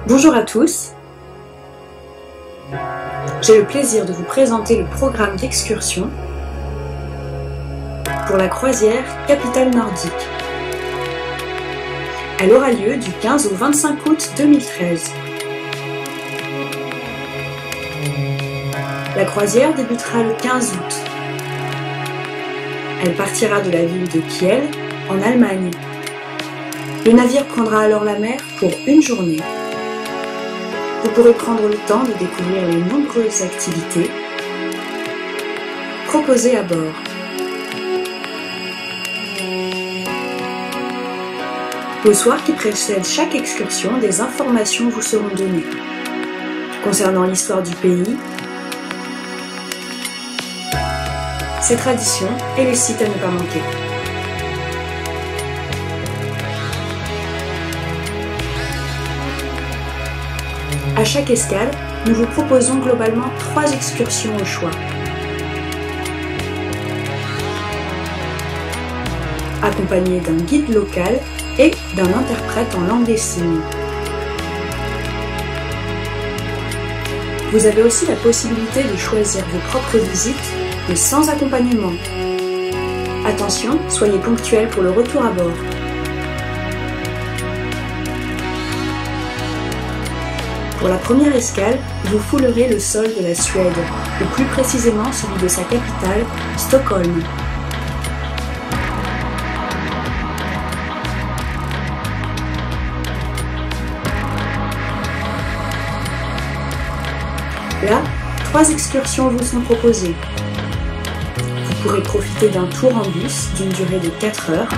Bonjour à tous. J'ai le plaisir de vous présenter le programme d'excursion pour la croisière Capitale Nordique. Elle aura lieu du 15 au 25 août 2013. La croisière débutera le 15 août. Elle partira de la ville de Kiel, en Allemagne. Le navire prendra alors la mer pour une journée. Vous pourrez prendre le temps de découvrir les nombreuses activités proposées à bord. Au soir qui précède chaque excursion, des informations vous seront données concernant l'histoire du pays, ses traditions et les sites à ne pas manquer. À chaque escale, nous vous proposons globalement 3 excursions au choix. Accompagnées d'un guide local et d'un interprète en langue des signes. Vous avez aussi la possibilité de choisir vos propres visites, mais sans accompagnement. Attention, soyez ponctuels pour le retour à bord. Pour la première escale, vous foulerez le sol de la Suède, et plus précisément celui de sa capitale, Stockholm. Là, 3 excursions vous sont proposées. Vous pourrez profiter d'un tour en bus d'une durée de 4 heures.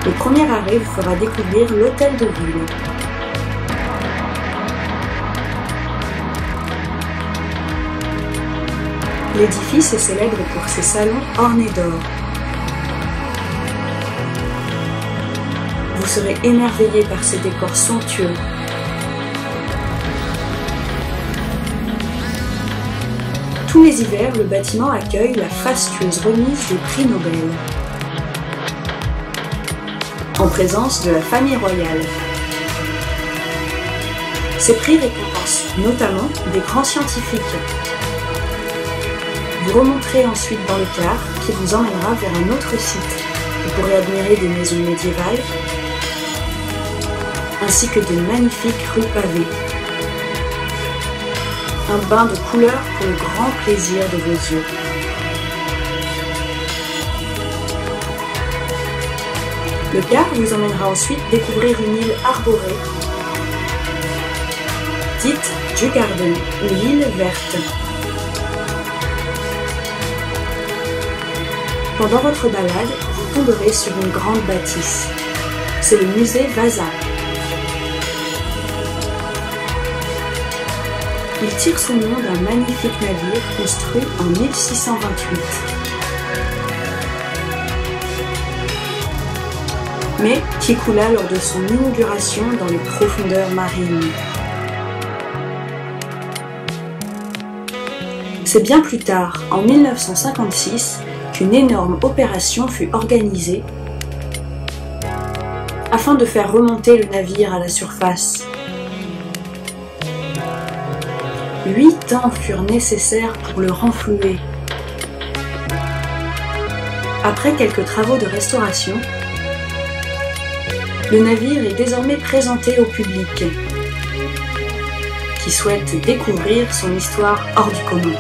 Le premier arrêt vous fera découvrir l'hôtel de ville. L'édifice est célèbre pour ses salons ornés d'or. Vous serez émerveillé par ses décors somptueux. Tous les hivers, le bâtiment accueille la fastueuse remise des prix Nobel, en présence de la famille royale. Ces prix récompensent notamment des grands scientifiques. Vous remonterez ensuite dans le car qui vous emmènera vers un autre site. Vous pourrez admirer des maisons médiévales ainsi que de magnifiques rues pavées. Un bain de couleurs pour le grand plaisir de vos yeux. Le car vous emmènera ensuite découvrir une île arborée, dite Djurgården, ou l'île verte. Pendant votre balade, vous tomberez sur une grande bâtisse. C'est le musée Vasa. Il tire son nom d'un magnifique navire construit en 1628. Mais qui coula lors de son inauguration dans les profondeurs marines. C'est bien plus tard, en 1956, qu'une énorme opération fut organisée afin de faire remonter le navire à la surface. 8 ans furent nécessaires pour le renflouer. Après quelques travaux de restauration, le navire est désormais présenté au public, qui souhaite découvrir son histoire hors du commun.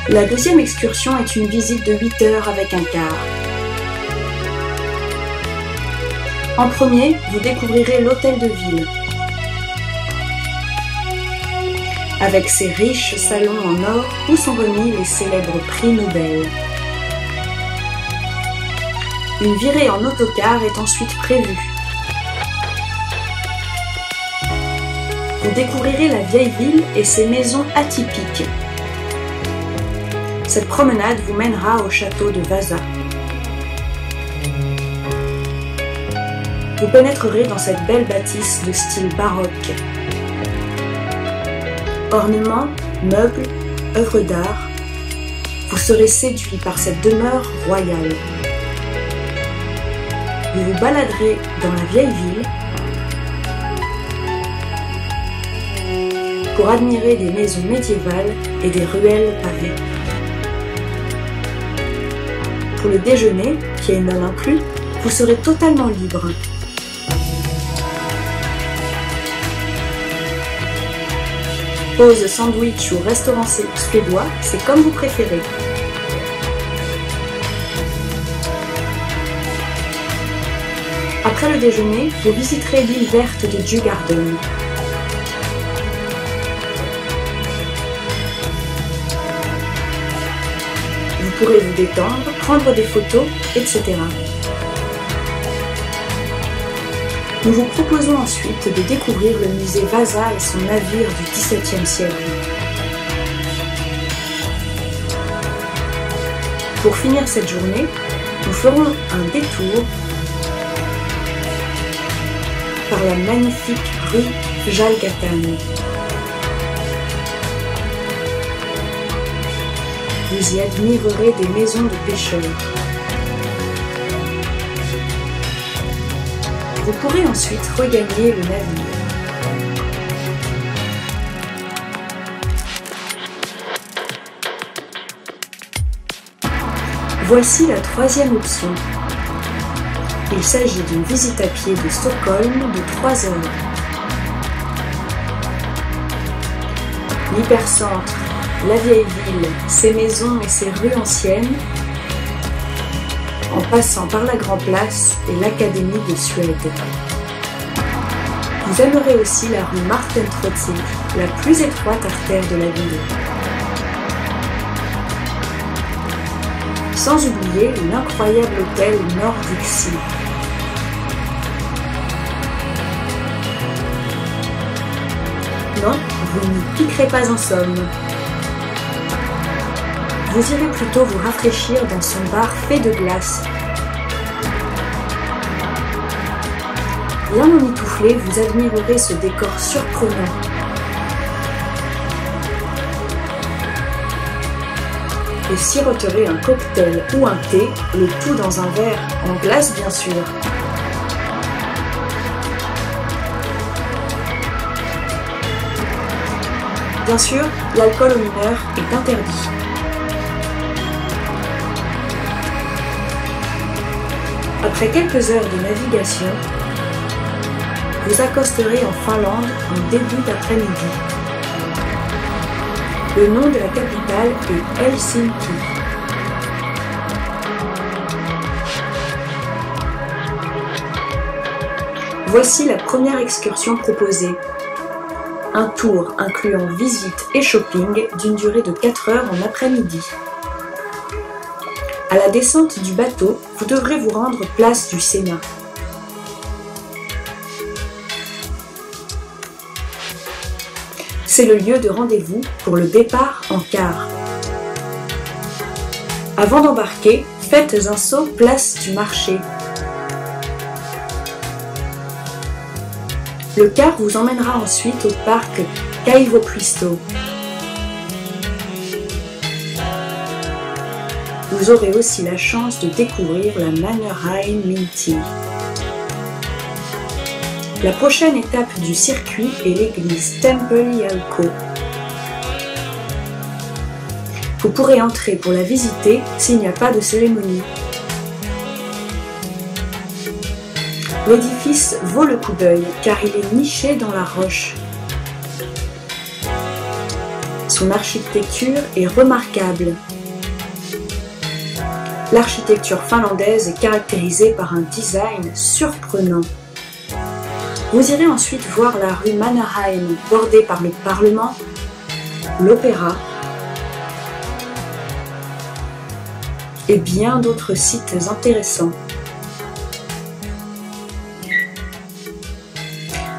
La deuxième excursion est une visite de 8 heures avec un car. En premier, vous découvrirez l'hôtel de ville, avec ses riches salons en or où sont remis les célèbres prix Nobel. Une virée en autocar est ensuite prévue. Vous découvrirez la vieille ville et ses maisons atypiques. Cette promenade vous mènera au château de Vasa. Vous pénétrerez dans cette belle bâtisse de style baroque. Ornements, meubles, œuvres d'art, vous serez séduit par cette demeure royale. vous vous baladerez dans la vieille ville pour admirer des maisons médiévales et des ruelles pavées. Pour le déjeuner, qui est non inclus, vous serez totalement libre. Pause sandwich ou restaurant suédois, c'est comme vous préférez. Après le déjeuner, vous visiterez l'île verte de Djurgården. Vous pourrez vous détendre, prendre des photos, etc. Nous vous proposons ensuite de découvrir le musée Vasa et son navire du XVIIe siècle. Pour finir cette journée, nous ferons un détour par la magnifique rue Jalgatan. Vous y admirerez des maisons de pêcheurs. Vous pourrez ensuite regagner le navire. Voici la troisième option. Il s'agit d'une visite à pied de Stockholm de 3 heures. L'hypercentre, la vieille ville, ses maisons et ses rues anciennes, en passant par la Grand Place et l'Académie de Suède. Vous aimerez aussi la rue Martentrötzel, la plus étroite artère de la ville. Sans oublier l'incroyable hôtel Nordic Sea. Non, vous n'y piquerez pas en somme. Vous irez plutôt vous rafraîchir dans son bar fait de glace. Bien emmitouflé, vous admirerez ce décor surprenant. Et siroterez un cocktail ou un thé, le tout dans un verre en glace bien sûr. Bien sûr, l'alcool aux mineurs est interdit. Après quelques heures de navigation, vous accosterez en Finlande en début d'après-midi. Le nom de la capitale est Helsinki. Voici la première excursion proposée. Un tour incluant visite et shopping d'une durée de 4 heures en après-midi. À la descente du bateau, vous devrez vous rendre place du Sénat. C'est le lieu de rendez-vous pour le départ en car. Avant d'embarquer, faites un saut place du marché. Le car vous emmènera ensuite au parc Kaivopuisto. Vous aurez aussi la chance de découvrir la Mannerheim Minty. La prochaine étape du circuit est l'église Temple-Jalko. Vous pourrez entrer pour la visiter s'il n'y a pas de cérémonie. L'édifice vaut le coup d'œil car il est niché dans la roche. Son architecture est remarquable. L'architecture finlandaise est caractérisée par un design surprenant. Vous irez ensuite voir la rue Mannerheim, bordée par le Parlement, l'Opéra et bien d'autres sites intéressants.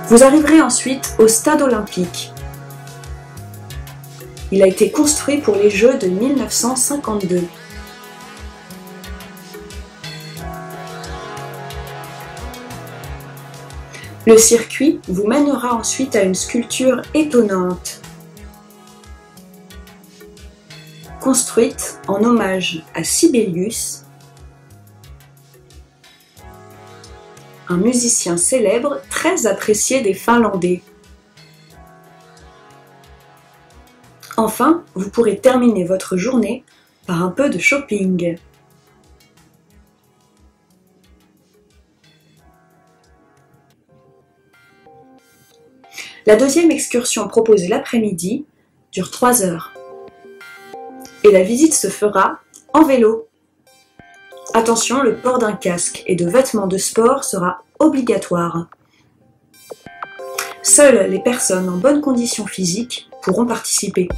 Vous arriverez ensuite au Stade olympique. Il a été construit pour les Jeux de 1952. Le circuit vous mènera ensuite à une sculpture étonnante, construite en hommage à Sibelius un musicien célèbre très apprécié des Finlandais. Enfin, vous pourrez terminer votre journée par un peu de shopping. La deuxième excursion proposée l'après-midi dure 3 heures. Et la visite se fera en vélo. Attention, le port d'un casque et de vêtements de sport sera obligatoire. Seules les personnes en bonne condition physique pourront participer.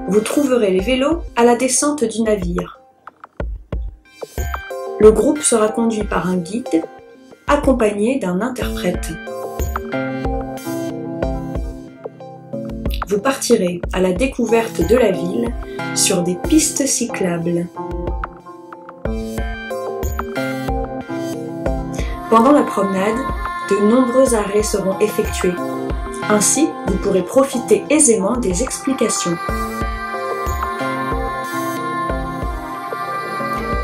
Vous trouverez les vélos à la descente du navire. Le groupe sera conduit par un guide accompagné d'un interprète. Vous partirez à la découverte de la ville sur des pistes cyclables. Pendant la promenade, de nombreux arrêts seront effectués. Ainsi, vous pourrez profiter aisément des explications.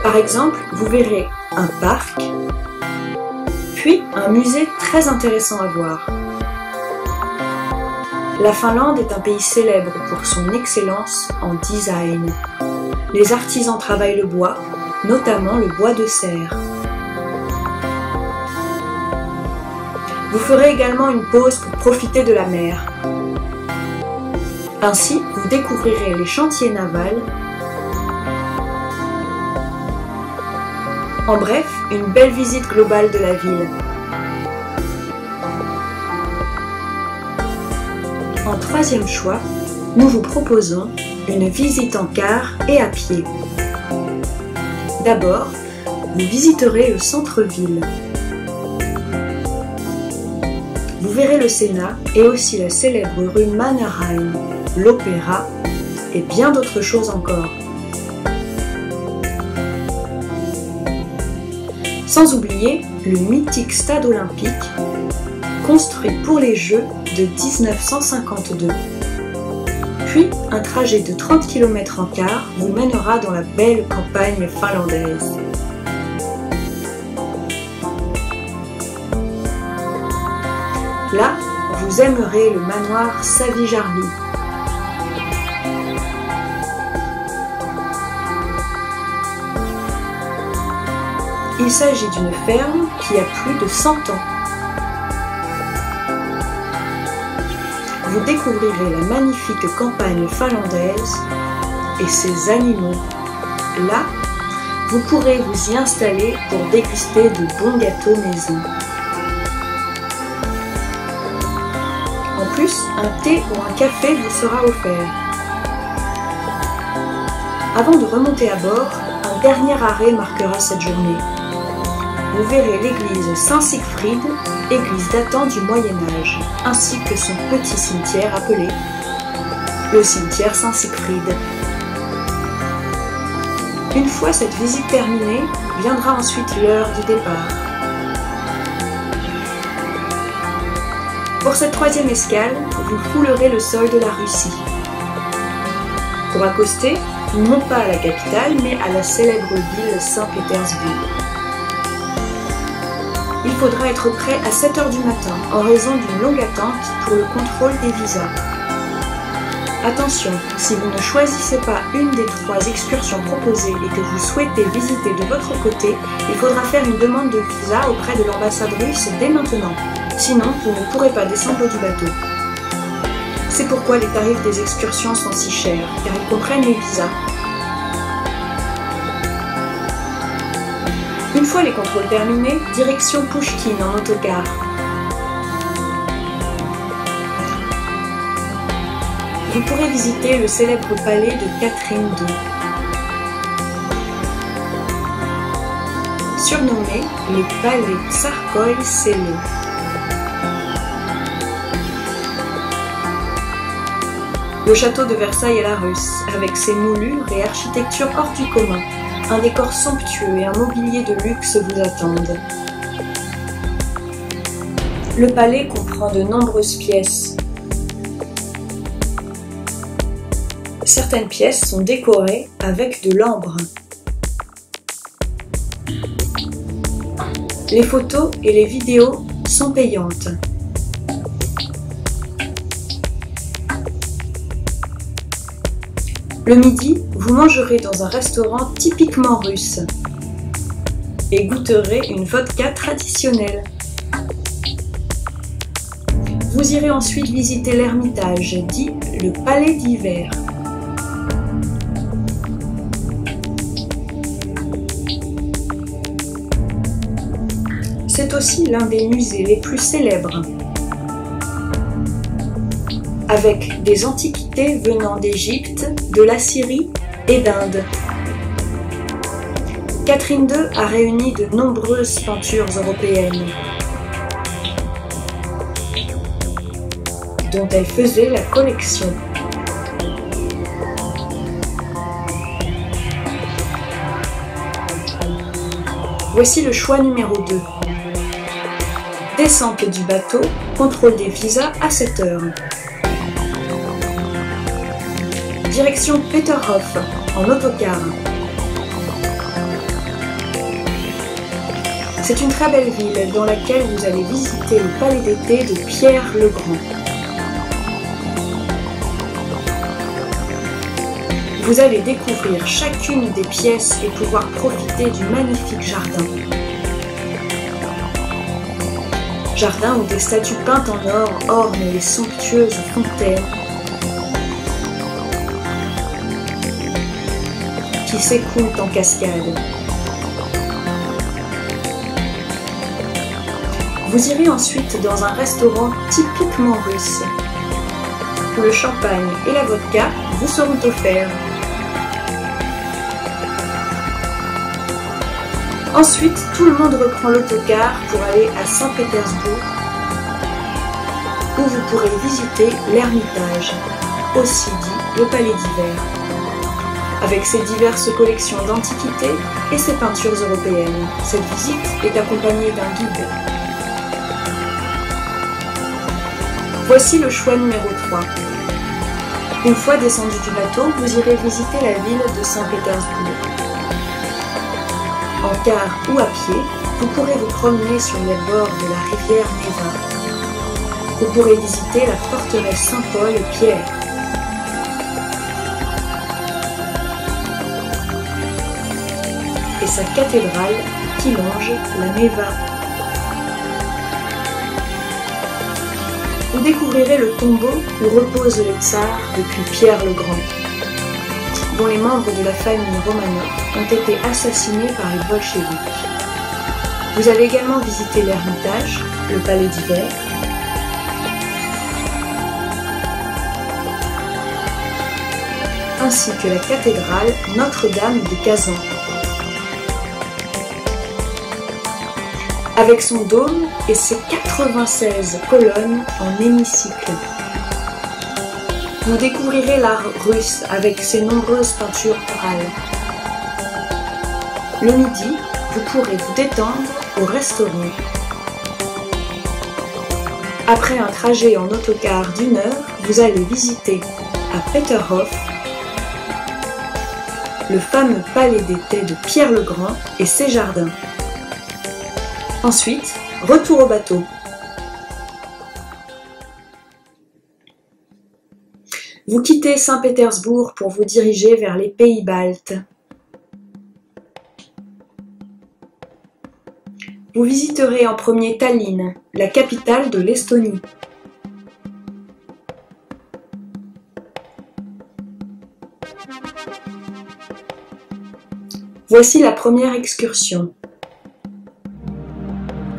Par exemple, vous verrez un parc, puis un musée très intéressant à voir. La Finlande est un pays célèbre pour son excellence en design. Les artisans travaillent le bois, notamment le bois de serre. Vous ferez également une pause pour profiter de la mer. Ainsi, vous découvrirez les chantiers navals. En bref, une belle visite globale de la ville. En troisième choix, nous vous proposons une visite en car et à pied. D'abord, vous visiterez le centre-ville. Vous verrez le Sénat et aussi la célèbre rue Mannerheim, l'Opéra et bien d'autres choses encore. Sans oublier le mythique stade olympique, construit pour les Jeux de 1952. Puis, un trajet de 30 km en car vous mènera dans la belle campagne finlandaise. Là, vous aimerez le manoir Savijarvi. Il s'agit d'une ferme qui a plus de 100 ans. Vous découvrirez la magnifique campagne finlandaise et ses animaux. Là, vous pourrez vous y installer pour déguster de bons gâteaux maison. En plus, un thé ou un café vous sera offert. Avant de remonter à bord, un dernier arrêt marquera cette journée. Vous verrez l'église Saint-Siegfried, église datant du Moyen-Âge, ainsi que son petit cimetière appelé le cimetière Saint-Siegfried. Une fois cette visite terminée, viendra ensuite l'heure du départ. Pour cette troisième escale, vous foulerez le sol de la Russie. Pour accoster, non pas à la capitale, mais à la célèbre ville Saint-Pétersbourg. Il faudra être prêt à 7 h du matin en raison d'une longue attente pour le contrôle des visas. Attention, si vous ne choisissez pas une des 3 excursions proposées et que vous souhaitez visiter de votre côté, il faudra faire une demande de visa auprès de l'ambassade russe dès maintenant. Sinon, vous ne pourrez pas descendre du bateau. C'est pourquoi les tarifs des excursions sont si chers, car ils comprennent les visas. Une fois les contrôles terminés, direction Pouchkine en autocar. Vous pourrez visiter le célèbre palais de Catherine II. Surnommé le palais Tsarskoye-Selo. Le château de Versailles à la russe, avec ses moulures et architecture hors du commun. Un décor somptueux et un mobilier de luxe vous attendent. Le palais comprend de nombreuses pièces. Certaines pièces sont décorées avec de l'ambre. Les photos et les vidéos sont payantes. Le midi, vous mangerez dans un restaurant typiquement russe et goûterez une vodka traditionnelle. Vous irez ensuite visiter l'Ermitage, dit le Palais d'Hiver. C'est aussi l'un des musées les plus célèbres, avec des antiquités venant d'Égypte, de la Syrie et d'Inde. Catherine II a réuni de nombreuses peintures européennes, dont elle faisait la collection. Voici le choix numéro 2. Descente du bateau, contrôle des visas à 7 heures. Direction Peterhof, en autocar. C'est une très belle ville dans laquelle vous allez visiter le palais d'été de Pierre le Grand. Vous allez découvrir chacune des pièces et pouvoir profiter du magnifique jardin. Jardin où des statues peintes en or ornent les somptueuses fontaines qui s'écoulent en cascade. Vous irez ensuite dans un restaurant typiquement russe, où le champagne et la vodka vous seront offerts. Ensuite, tout le monde reprend l'autocar pour aller à Saint-Pétersbourg, où vous pourrez visiter l'Ermitage, aussi dit le Palais d'Hiver, avec ses diverses collections d'antiquités et ses peintures européennes. Cette visite est accompagnée d'un guide. Voici le choix numéro 3. Une fois descendu du bateau, vous irez visiter la ville de Saint-Pétersbourg. En car ou à pied, vous pourrez vous promener sur les bords de la rivière Neva. Vous pourrez visiter la forteresse Saint-Paul et Pierre. Et sa cathédrale qui longe la Neva. Vous découvrirez le tombeau où repose le tsar depuis Pierre le Grand, dont les membres de la famille Romanov ont été assassinés par les bolcheviks. Vous allez également visiter l'Ermitage, le Palais d'Hiver, ainsi que la cathédrale Notre-Dame de Kazan, avec son dôme et ses 96 colonnes en hémicycle. Vous découvrirez l'art russe avec ses nombreuses peintures orales. Le midi, vous pourrez vous détendre au restaurant. Après un trajet en autocar d'1 heure, vous allez visiter à Peterhof le fameux palais d'été de Pierre le Grand et ses jardins. Ensuite, retour au bateau. Vous quittez Saint-Pétersbourg pour vous diriger vers les pays baltes. Vous visiterez en premier Tallinn, la capitale de l'Estonie. Voici la première excursion.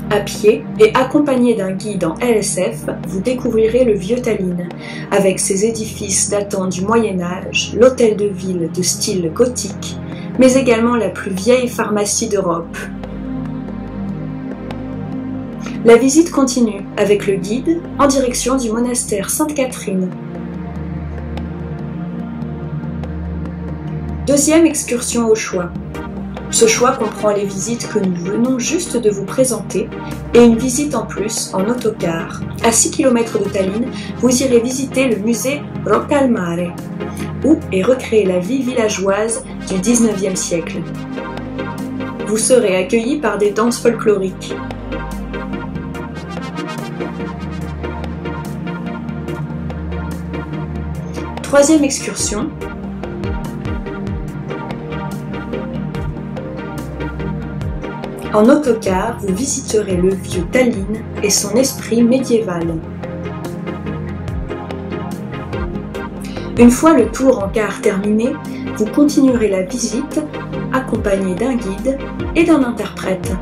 À pied et accompagné d'un guide en LSF, vous découvrirez le vieux Tallinn, avec ses édifices datant du Moyen-Âge, l'hôtel de ville de style gothique, mais également la plus vieille pharmacie d'Europe. La visite continue avec le guide en direction du monastère Sainte-Catherine. Deuxième excursion au choix. Ce choix comprend les visites que nous venons juste de vous présenter et une visite en plus en autocar. À 6 km de Tallinn, vous irez visiter le musée Rocca al Mare, où est recréée la vie villageoise du 19e siècle. Vous serez accueillis par des danses folkloriques. Troisième excursion. En autocar, vous visiterez le vieux Tallinn et son esprit médiéval. Une fois le tour en car terminé, vous continuerez la visite accompagné d'un guide et d'un interprète.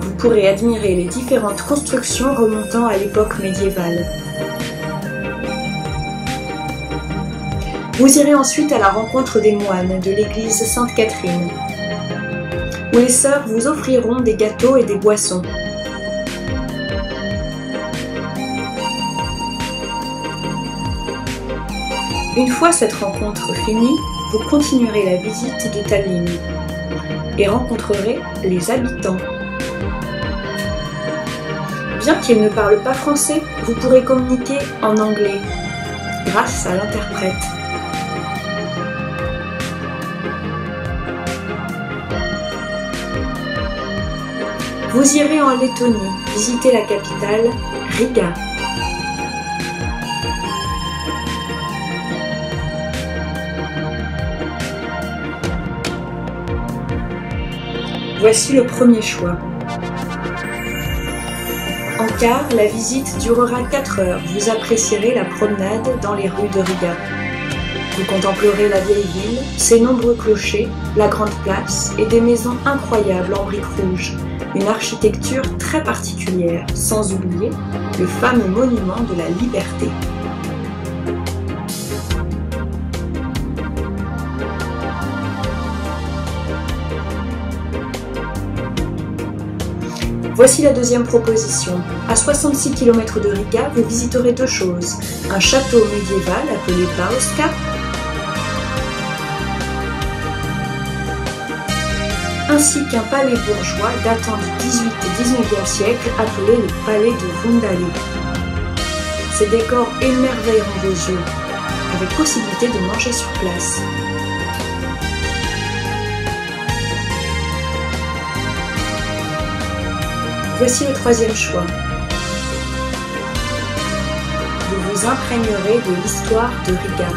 Vous pourrez admirer les différentes constructions remontant à l'époque médiévale. Vous irez ensuite à la rencontre des moines de l'église Sainte-Catherine, où les sœurs vous offriront des gâteaux et des boissons. Une fois cette rencontre finie, vous continuerez la visite de Tallinn et rencontrerez les habitants. Bien qu'ils ne parlent pas français, vous pourrez communiquer en anglais grâce à l'interprète. Vous irez en Lettonie visiter la capitale, Riga. Voici le premier choix. En car, la visite durera 4 heures. Vous apprécierez la promenade dans les rues de Riga. Vous contemplerez la vieille ville, ses nombreux clochers, la grande place et des maisons incroyables en briques rouges. Une architecture très particulière, sans oublier le fameux monument de la liberté. Voici la deuxième proposition. À 66 km de Riga, vous visiterez 2 choses. Un château médiéval appelé Bauska, ainsi qu'un palais bourgeois datant du 18 et 19e siècle appelé le palais de Vundali. Ces décors émerveilleront vos yeux, avec possibilité de manger sur place. Voici le troisième choix. Vous vous imprégnerez de l'histoire de Riga.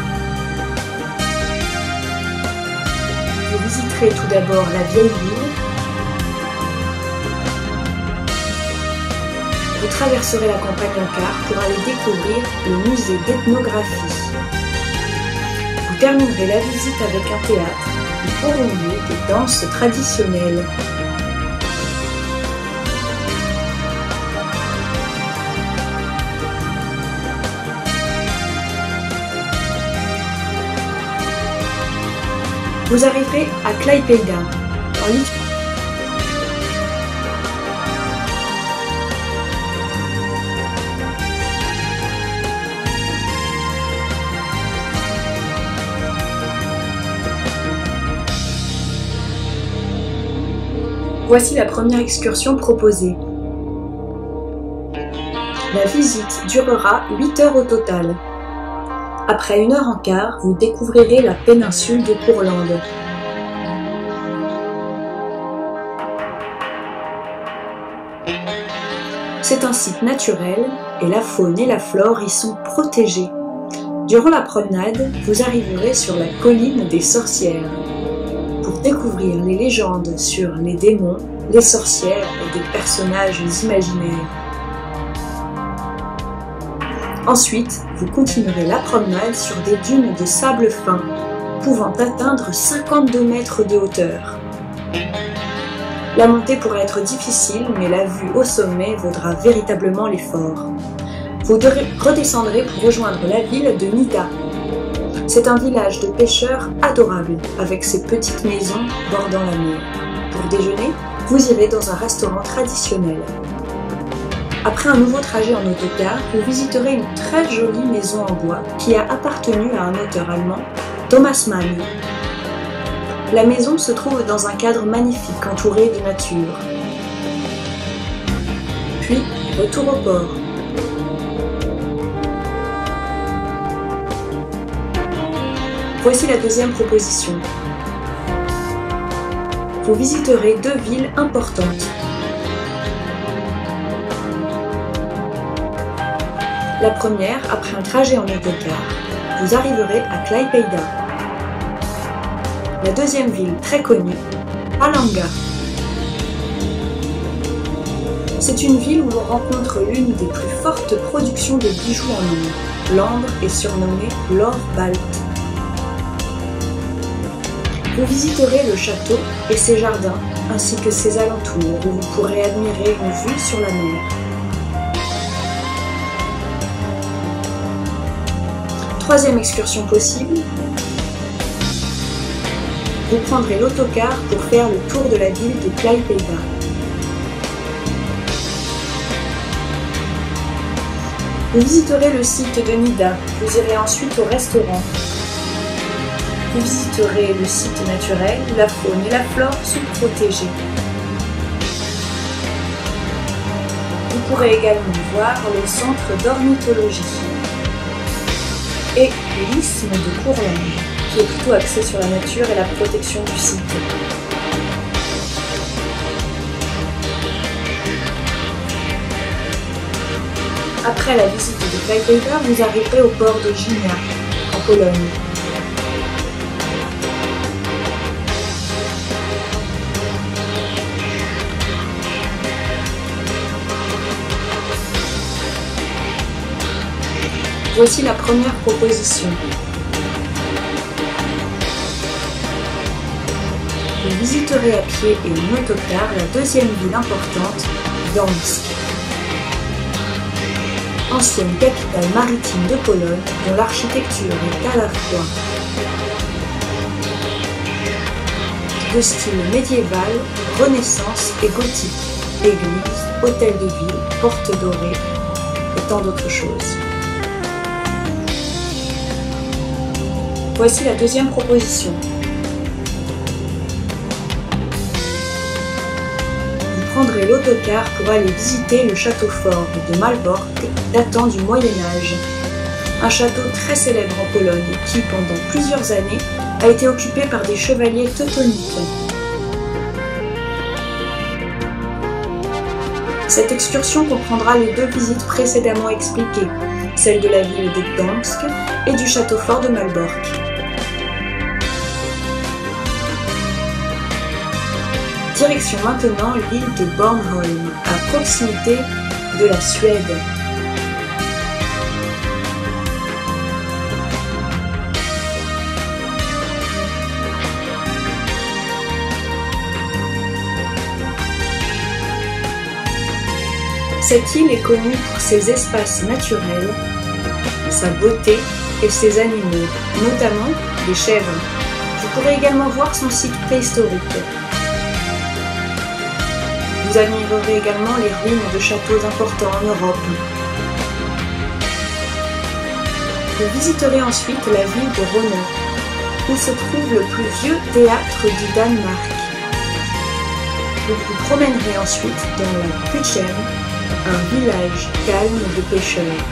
Vous visiterez tout d'abord la vieille ville. Vous traverserez la campagne en car pour aller découvrir le musée d'ethnographie. Vous terminerez la visite avec un théâtre où auront lieu des danses traditionnelles. Vous arriverez à Klaipėda, en Lituanie. Voici la première excursion proposée. La visite durera 8 heures au total. Après 1 heure en quart, vous découvrirez la péninsule de Courland. C'est un site naturel et la faune et la flore y sont protégées. Durant la promenade, vous arriverez sur la colline des sorcières pour découvrir les légendes sur les démons, les sorcières et des personnages imaginaires. Ensuite, vous continuerez la promenade sur des dunes de sable fin, pouvant atteindre 52 mètres de hauteur. La montée pourrait être difficile, mais la vue au sommet vaudra véritablement l'effort. Vous redescendrez pour rejoindre la ville de Nida. C'est un village de pêcheurs adorable, avec ses petites maisons bordant la mer. Pour déjeuner, vous irez dans un restaurant traditionnel. Après un nouveau trajet en autocar, vous visiterez une très jolie maison en bois qui a appartenu à un auteur allemand, Thomas Mann. La maison se trouve dans un cadre magnifique entouré de nature. Puis, retour au port. Voici la deuxième proposition. vous visiterez deux villes importantes. La première, après un trajet en autocar, vous arriverez à Klaipėda. La deuxième ville très connue, Palanga. C'est une ville où l'on rencontre l'une des plus fortes productions de bijoux en monde. L'ambre est surnommé l'or balte. Vous visiterez le château et ses jardins, ainsi que ses alentours, où vous pourrez admirer une vue sur la mer. Troisième excursion possible, vous prendrez l'autocar pour faire le tour de la ville de Klaipėda. Vous visiterez le site de Nida, vous irez ensuite au restaurant. Vous visiterez le site naturel où la faune et la flore sont protégées. Vous pourrez également voir le centre d'ornithologie et l'isthme de Courland, qui est plutôt axé sur la nature et la protection du site. Après la visite de Klaipėda, vous arriverez au port de Gdynia, en Pologne. Voici la première proposition. Vous visiterez à pied et en autocar la deuxième ville importante, Gdańsk. Ancienne capitale maritime de Pologne, dont l'architecture est à la fois de style médiéval, renaissance et gothique, église, hôtel de ville, porte dorée et tant d'autres choses. Voici la deuxième proposition. Vous prendrez l'autocar pour aller visiter le château fort de Malbork datant du Moyen-Âge. Un château très célèbre en Pologne qui, pendant plusieurs années, a été occupé par des chevaliers teutoniques. Cette excursion comprendra les deux visites précédemment expliquées, celle de la ville de Gdańsk et du château fort de Malbork. Direction maintenant l'île de Bornholm, à proximité de la Suède. Cette île est connue pour ses espaces naturels, sa beauté et ses animaux, notamment les chèvres. Vous pourrez également voir son site préhistorique. Vous admirerez également les ruines de châteaux importants en Europe. Vous visiterez ensuite la ville de Rønne, où se trouve le plus vieux théâtre du Danemark. Vous vous promènerez ensuite dans la Puttgarden, un village calme de pêcheurs.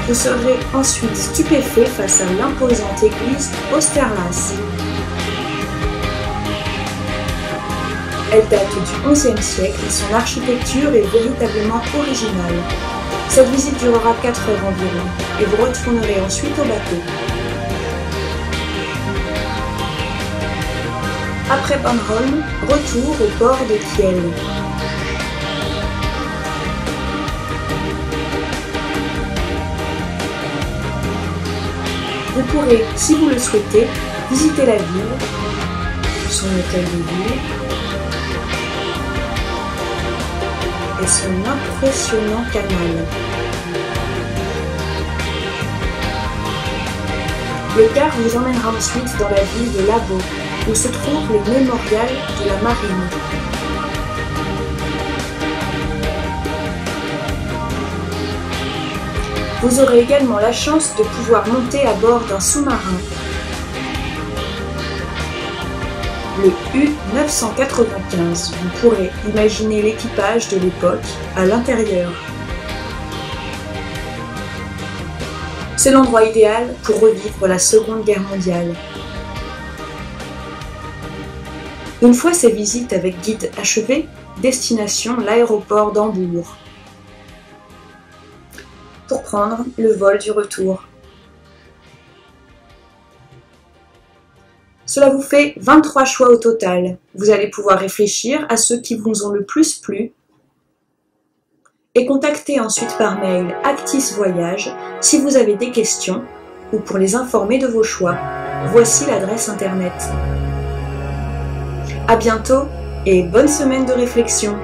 Vous serez ensuite stupéfait face à l'imposante église Austerlitz. Elle date du XIe siècle et son architecture est véritablement originale. Cette visite durera 4 heures environ et vous retournerez ensuite au bateau. Après Bornholm, retour au port de Kiel. Vous pourrez, si vous le souhaitez, visiter la ville, son hôtel de ville, et son impressionnant canal. Le car vous emmènera ensuite dans la ville de Labo, où se trouve le mémorial de la marine. Vous aurez également la chance de pouvoir monter à bord d'un sous-marin, le U-995. Vous pourrez imaginer l'équipage de l'époque à l'intérieur. C'est l'endroit idéal pour revivre la Seconde Guerre mondiale. Une fois ces visites avec guide achevées, destination l'aéroport d'Hambourg pour prendre le vol du retour. Cela vous fait 23 choix au total. Vous allez pouvoir réfléchir à ceux qui vous ont le plus plu et contacter ensuite par mail Actis Voyage si vous avez des questions ou pour les informer de vos choix. Voici l'adresse internet. À bientôt et bonne semaine de réflexion.